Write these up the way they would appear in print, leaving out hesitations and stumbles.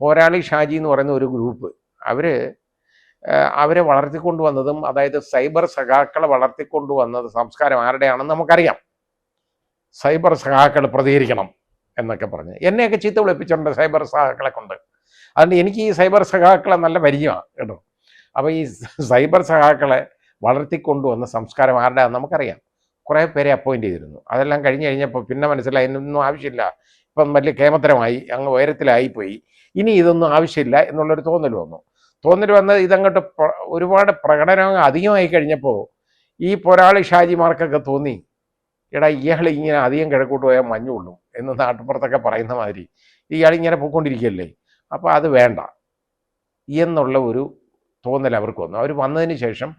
പോരാളി ഷാജി എന്ന് പറയുന്ന ഒരു ഗ്രൂപ്പ്, അവരെ വളർത്തിക്കൊണ്ടുവന്നതും, അതായത് സൈബർ സഖാക്കളെ വളർത്തിക്കൊണ്ടുവന്നത് സംസ്കാരം ആരുടെയാണെന്ന് നമുക്കറിയാം. സൈബർ സഖാക്കൾ പ്രതികരിക്കണം എന്നൊക്കെ പറഞ്ഞ് എന്നെയൊക്കെ ചീത്ത വിളിപ്പിച്ചിട്ടുണ്ട് സൈബർ സഖാക്കളെ കൊണ്ട്. അതുകൊണ്ട് എനിക്ക് ഈ സൈബർ സഖാക്കളെ നല്ല പരിചയമാണ് കേട്ടോ. അപ്പോൾ ഈ സൈബർ സഖാക്കളെ വളർത്തിക്കൊണ്ടുവന്ന സംസ്കാരം ആരുടെയാണെന്ന് നമുക്കറിയാം. കുറേ പേരെ അപ്പോയിൻ്റ് ചെയ്തിരുന്നു. അതെല്ലാം കഴിഞ്ഞപ്പോൾ പിന്നെ മനസ്സിലായി ഇതിനൊന്നും ആവശ്യമില്ല, ഇപ്പം വലിയ കേമത്തരമായി, അങ്ങ് ഉയരത്തിലായിപ്പോയി, ഇനി ഇതൊന്നും ആവശ്യമില്ല എന്നുള്ളൊരു തോന്നൽ വന്ന് ഇതങ്ങോട്ട് ഒരുപാട് പ്രകടനം അധികമായി കഴിഞ്ഞപ്പോൾ ഈ പോരാളി ഷാജിമാർക്കൊക്കെ തോന്നി, എടാ ഇയാൾ ഇങ്ങനെ അധികം കിഴക്കോട്ട് പോയാൽ മഞ്ഞുള്ളൂ എന്ന് നാട്ടുപുറത്തൊക്കെ പറയുന്ന മാതിരി ഇയാളിങ്ങനെ പോയിക്കൊണ്ടിരിക്കുകയല്ലേ, അപ്പോൾ അത് വേണ്ട എന്നുള്ള ഒരു തോന്നൽ അവർക്ക് വന്നു. അവർ വന്നതിന് ശേഷം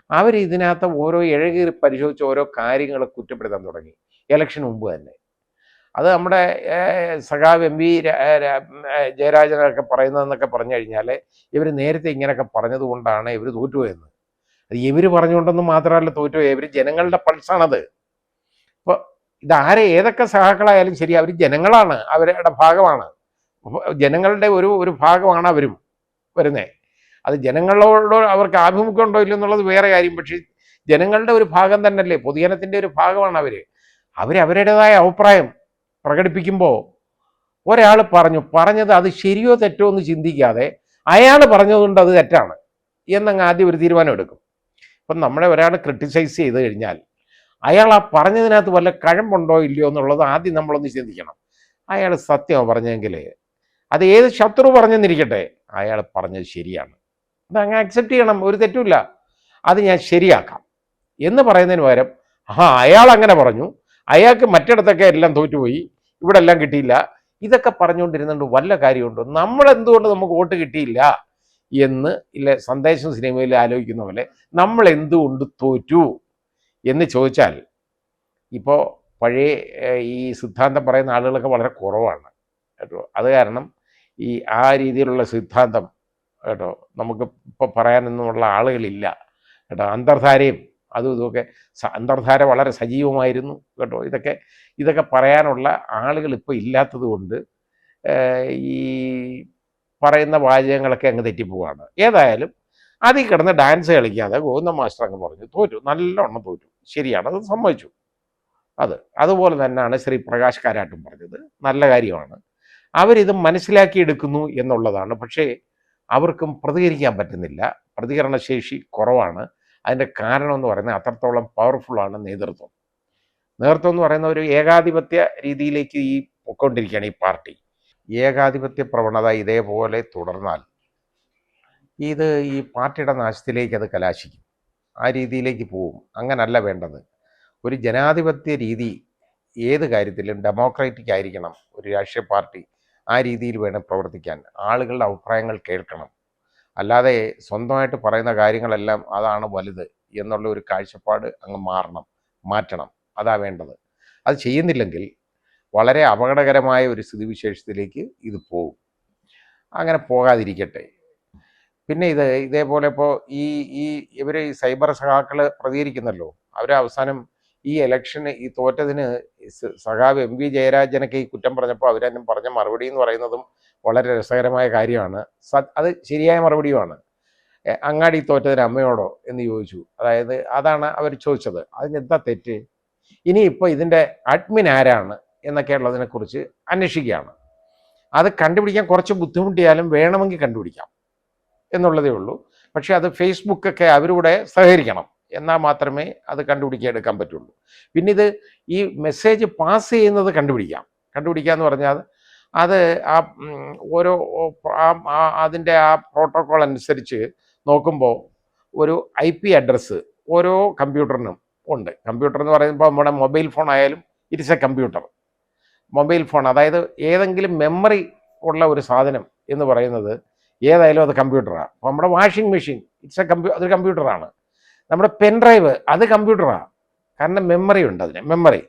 അവർ ഇതിനകത്ത് ഓരോ ഇഴകീറി പരിശോധിച്ച് ഓരോ കാര്യങ്ങൾ കുറ്റപ്പെടുത്താൻ തുടങ്ങി. ഇലക്ഷന് മുമ്പ് തന്നെ അത് നമ്മുടെ സഖാവ് എം വി ജയരാജനൊക്കെ പറയുന്നതെന്നൊക്കെ പറഞ്ഞു കഴിഞ്ഞാൽ ഇവർ നേരത്തെ ഇങ്ങനെയൊക്കെ പറഞ്ഞതുകൊണ്ടാണ് ഇവർ തോറ്റുപോയെന്ന്. അത് ഇവർ പറഞ്ഞുകൊണ്ടൊന്നും മാത്രമല്ല തോറ്റുപോയത്, ഇവർ ജനങ്ങളുടെ പൾസാണത്. ഇപ്പോൾ ഏതൊക്കെ സഖാക്കളായാലും ശരി, അവർ ജനങ്ങളാണ്, അവരുടെ ഭാഗമാണ്, ജനങ്ങളുടെ ഒരു ഭാഗമാണ് അവരും വരുന്നത്. അത് ജനങ്ങളോട് അവർക്ക് ആഭിമുഖ്യം ഉണ്ടോ ഇല്ലെന്നുള്ളത് വേറെ കാര്യം. പക്ഷേ ജനങ്ങളുടെ ഒരു ഭാഗം തന്നെയല്ലേ, പൊതുജനത്തിൻ്റെ ഒരു ഭാഗമാണ് അവരവരുടേതായ അഭിപ്രായം പ്രകടിപ്പിക്കുമ്പോൾ ഒരാൾ പറഞ്ഞത് അത് ശരിയോ തെറ്റോ എന്ന് ചിന്തിക്കാതെ അയാൾ പറഞ്ഞതുകൊണ്ട് അത് തെറ്റാണ് എന്നങ്ങ് ആദ്യം ഒരു തീരുമാനം എടുക്കും. അപ്പം നമ്മളെ ഒരാൾ ക്രിട്ടിസൈസ് ചെയ്ത് കഴിഞ്ഞാൽ അയാൾ ആ പറഞ്ഞതിനകത്ത് വല്ല കഴമ്പുണ്ടോ ഇല്ലയോ എന്നുള്ളത് ആദ്യം നമ്മളൊന്ന് ചിന്തിക്കണം. അയാൾ സത്യമാണ് പറഞ്ഞെങ്കിൽ, അത് ഏത് ശത്രു പറഞ്ഞെന്നിരിക്കട്ടെ, അയാൾ പറഞ്ഞത് ശരിയാണ്, അതങ്ങ് അക്സെപ്റ്റ് ചെയ്യണം, ഒരു തെറ്റുമില്ല, അത് ഞാൻ ശരിയാക്കാം എന്ന് പറയുന്നതിന് പകരം അയാൾ അങ്ങനെ പറഞ്ഞു, അയാൾക്ക് മറ്റിടത്തൊക്കെ എല്ലാം തോറ്റുപോയി, ഇവിടെ എല്ലാം കിട്ടിയില്ല, ഇതൊക്കെ പറഞ്ഞുകൊണ്ടിരുന്നുകൊണ്ട് വല്ല കാര്യമുണ്ടോ, നമ്മളെന്തുകൊണ്ട് നമുക്ക് വോട്ട് കിട്ടിയില്ല എന്ന് ഇല്ല സന്ദേശം സിനിമയിൽ ആലോചിക്കുന്ന പോലെ നമ്മൾ എന്തുകൊണ്ട് തോറ്റു എന്ന് ചോദിച്ചാൽ, ഇപ്പോൾ പഴയ ഈ സിദ്ധാന്തം പറയുന്ന ആളുകളൊക്കെ വളരെ കുറവാണ് കേട്ടോ. അത് കാരണം ഈ ആ രീതിയിലുള്ള സിദ്ധാന്തം കേട്ടോ നമുക്ക് ഇപ്പോൾ പറയാനൊന്നുമുള്ള ആളുകളില്ല കേട്ടോ. അന്തർധാരയും അതും ഇതുമൊക്കെ, അന്തർധാര വളരെ സജീവമായിരുന്നു കേട്ടോ. ഇതൊക്കെ പറയാനുള്ള ആളുകൾ ഇപ്പോൾ ഇല്ലാത്തത് കൊണ്ട് ഈ പറയുന്ന വാചകങ്ങളൊക്കെ അങ്ങ് തെറ്റിപ്പോവാണ്. ഏതായാലും അതിൽ കിടന്ന് ഡാൻസ് കളിക്കാതെ ഗോവിന്ദ മാസ്റ്റർ അങ്ങ് പറഞ്ഞു തോറ്റു, നല്ലോണം തോറ്റു, ശരിയാണ്, അത് സമ്മതിച്ചു. അതുപോലെ തന്നെയാണ് ശ്രീ പ്രകാശ് കാരാട്ടും പറഞ്ഞത്, നല്ല കാര്യമാണ്, അവരിത് മനസ്സിലാക്കിയെടുക്കുന്നു എന്നുള്ളതാണ്. പക്ഷേ അവർക്കും പ്രതികരിക്കാൻ പറ്റുന്നില്ല, പ്രതികരണശേഷി കുറവാണ്. അതിൻ്റെ കാരണം എന്ന് പറയുന്നത് അത്രത്തോളം പവർഫുള്ളാണ് നേതൃത്വം എന്ന് പറയുന്ന ഒരു ഏകാധിപത്യ രീതിയിലേക്ക് പൊയ്ക്കൊണ്ടിരിക്കുകയാണ് ഈ പാർട്ടി. ഏകാധിപത്യ പ്രവണത ഇതേപോലെ തുടർന്നാൽ ഈ പാർട്ടിയുടെ നാശത്തിലേക്ക് അത് കലാശിക്കും, ആ രീതിയിലേക്ക് പോവും. അങ്ങനല്ല വേണ്ടത്. ഒരു ജനാധിപത്യ രീതി ഏത് കാര്യത്തിലും ഡെമോക്രാറ്റിക് ആയിരിക്കണം ഒരു രാഷ്ട്രീയ പാർട്ടി. ആ രീതിയിൽ വേണം പ്രവർത്തിക്കാൻ. ആളുകളുടെ അഭിപ്രായങ്ങൾ കേൾക്കണം, അല്ലാതെ സ്വന്തമായിട്ട് പറയുന്ന കാര്യങ്ങളെല്ലാം അതാണ് വലുത് എന്നുള്ള ഒരു കാഴ്ചപ്പാട് അങ്ങ് മാറ്റണം. അതാ വേണ്ടത്. അത് ചെയ്യുന്നില്ലെങ്കിൽ വളരെ അപകടകരമായ ഒരു സ്ഥിതിവിശേഷത്തിലേക്ക് ഇത് പോകും. അങ്ങനെ പോകാതിരിക്കട്ടെ. പിന്നെ ഇതേപോലെ ഇപ്പോൾ ഇവർ ഈ സൈബർ സഖാക്കൾ പ്രതികരിക്കുന്നല്ലോ, അവർ അവസാനം ഈ ഇലക്ഷന് തോറ്റതിന് സഖാവ് എം വി ജയരാജനൊക്കെ ഈ കുറ്റം പറഞ്ഞപ്പോൾ അവരെന്നും പറഞ്ഞ മറുപടി എന്ന് പറയുന്നതും വളരെ രസകരമായ കാര്യമാണ്. അത് ശരിയായ മറുപടിയുമാണ്. അങ്ങാടി തോറ്റതിന് അമ്മയോടോ എന്ന് ചോദിച്ചു. അതായത് അതാണ് അവർ ചോദിച്ചത്. അതിനെന്താ തെറ്റ്? ഇനിയിപ്പോൾ ഇതിൻ്റെ അഡ്മിൻ ആരാണ് എന്നൊക്കെ ഉള്ളതിനെക്കുറിച്ച് അന്വേഷിക്കുകയാണ്. അത് കണ്ടുപിടിക്കാൻ കുറച്ച് ബുദ്ധിമുട്ടിയാലും വേണമെങ്കിൽ കണ്ടുപിടിക്കാം എന്നുള്ളതേ ഉള്ളൂ. പക്ഷേ അത് ഫേസ്ബുക്കൊക്കെ അവരൂടെ സഹകരിക്കണം, എന്നാൽ മാത്രമേ അത് എടുക്കാൻ പറ്റുള്ളൂ. പിന്നെ ഈ മെസ്സേജ് പാസ് ചെയ്യുന്നത് കണ്ടുപിടിക്കുക എന്ന് പറഞ്ഞാൽ അത് ഓരോ അതിൻ്റെ പ്രോട്ടോക്കോൾ അനുസരിച്ച് നോക്കുമ്പോൾ ഒരു IP അഡ്രസ്സ് ഓരോ കമ്പ്യൂട്ടറിനും ഉണ്ട്. കമ്പ്യൂട്ടർ എന്ന് പറയുമ്പോൾ നമ്മുടെ മൊബൈൽ ഫോൺ ആയാലും it's A computer. Mobile phone അതായത് ഏതെങ്കിലും മെമ്മറി ഉള്ള ഒരു സാധനം എന്ന് പറയുന്നത് ഏതായാലും അത് കമ്പ്യൂട്ടറാണ്. അപ്പോൾ നമ്മുടെ വാഷിംഗ് മെഷീൻ അതൊരു കമ്പ്യൂട്ടറാണ്. നമ്മുടെ പെൻഡ്രൈവ് അത് കമ്പ്യൂട്ടറാണ്, കാരണം മെമ്മറി ഉണ്ട് അതിന്, മെമ്മറി.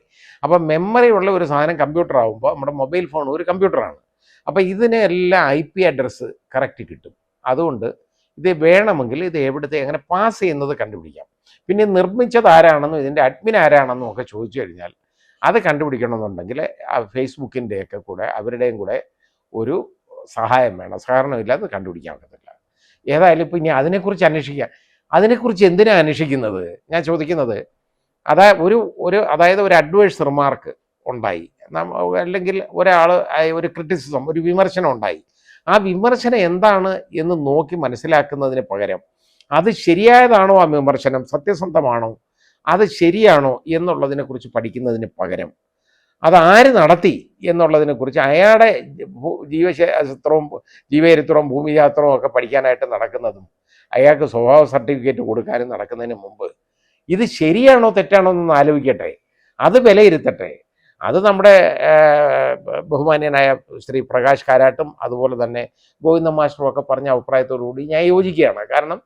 അപ്പോൾ മെമ്മറി ഉള്ള ഒരു സാധനം കമ്പ്യൂട്ടർ ആകുമ്പോൾ നമ്മുടെ മൊബൈൽ ഫോൺ ഒരു കമ്പ്യൂട്ടറാണ്. അപ്പോൾ ഇതിനെല്ലാം IP അഡ്രസ്സ് കറക്റ്റ് കിട്ടും. അതുകൊണ്ട് ഇത് വേണമെങ്കിൽ ഇത് എങ്ങനെ പാസ് ചെയ്യുന്നത് കണ്ടുപിടിക്കാം. പിന്നെ നിർമ്മിച്ചത് ആരാണെന്നും ഇതിൻ്റെ അഡ്മിൻ ആരാണെന്നും ഒക്കെ ചോദിച്ചു കഴിഞ്ഞാൽ അത് കണ്ടുപിടിക്കണമെന്നുണ്ടെങ്കിൽ ഫേസ്ബുക്കിൻ്റെയൊക്കെ കൂടെ അവരുടെയും കൂടെ ഒരു സഹായം വേണം, സഹകരണമില്ല, അത് കണ്ടുപിടിക്കാൻ പറ്റത്തില്ല. ഏതായാലും ഇപ്പം ഇനി അതിനെക്കുറിച്ച് അന്വേഷിക്കുക. അതിനെക്കുറിച്ച് എന്തിനാണ് അന്വേഷിക്കുന്നത് ഞാൻ ചോദിക്കുന്നത്? അതായത് ഒരു അഡ്വേഴ്സ് റിമാർക്ക് ഉണ്ടായി, അല്ലെങ്കിൽ ഒരു ക്രിറ്റിസിസം, ഒരു വിമർശനം ഉണ്ടായി. ആ വിമർശനം എന്താണ് എന്ന് നോക്കി മനസ്സിലാക്കുന്നതിന് പകരം അത് ശരിയായതാണോ, ആ വിമർശനം സത്യസന്ധമാണോ, അത് ശരിയാണോ എന്നുള്ളതിനെക്കുറിച്ച് പഠിക്കുന്നതിന് പകരം അത് ആര് നടത്തി എന്നുള്ളതിനെക്കുറിച്ച് അയാളുടെ ജീവചരിത്രവും ഭൂമിശാസ്ത്രവും ഒക്കെ പഠിക്കാനായിട്ട് നടക്കുന്നതും അയാൾക്ക് സ്വഭാവ സർട്ടിഫിക്കറ്റ് കൊടുക്കാനും നടക്കുന്നതിന് മുമ്പ് ഇത് ശരിയാണോ തെറ്റാണോ എന്നൊന്ന് ആലോചിക്കട്ടെ, അത് വിലയിരുത്തട്ടെ. അത് നമ്മുടെ ബഹുമാന്യനായ ശ്രീ പ്രകാശ് കാരാട്ടും അതുപോലെ തന്നെ ഗോവിന്ദ മാസ്റ്ററും ഒക്കെ പറഞ്ഞ അഭിപ്രായത്തോടുകൂടി ഞാൻ യോജിക്കുകയാണ്. കാരണം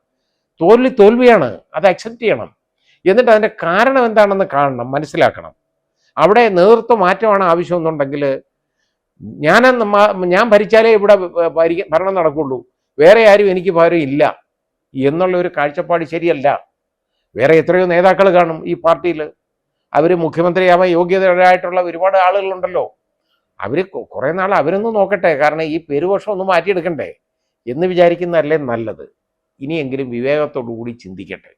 തോൽവിയാണ്, അത് അക്സെപ്റ്റ് ചെയ്യണം. എന്നിട്ട് അതിൻ്റെ കാരണം എന്താണെന്ന് കാണണം, മനസ്സിലാക്കണം. അവിടെ നേതൃത്വ മാറ്റമാണ് ആവശ്യമെന്നുണ്ടെങ്കിൽ ഞാൻ ഭരിച്ചാലേ ഇവിടെ ഭരണം നടക്കുള്ളൂ, വേറെ ആരും എനിക്ക് പകരം ഇല്ല എന്നുള്ള ഒരു കാഴ്ചപ്പാട് ശരിയല്ല. വേറെ എത്രയോ നേതാക്കൾ കാണും ഈ പാർട്ടിയിൽ, അവർ മുഖ്യമന്ത്രിയാവാൻ യോഗ്യതയായിട്ടുള്ള ഒരുപാട് ആളുകളുണ്ടല്ലോ. അവർ കുറേ നാൾ അവരൊന്നും നോക്കട്ടെ, കാരണം ഈ പെരുവഷം ഒന്ന് മാറ്റിയെടുക്കണ്ടേ എന്ന് വിചാരിക്കുന്നതല്ലേ നല്ലത്. ഇനിയെങ്കിലും വിവേകത്തോടു കൂടി ചിന്തിക്കട്ടെ.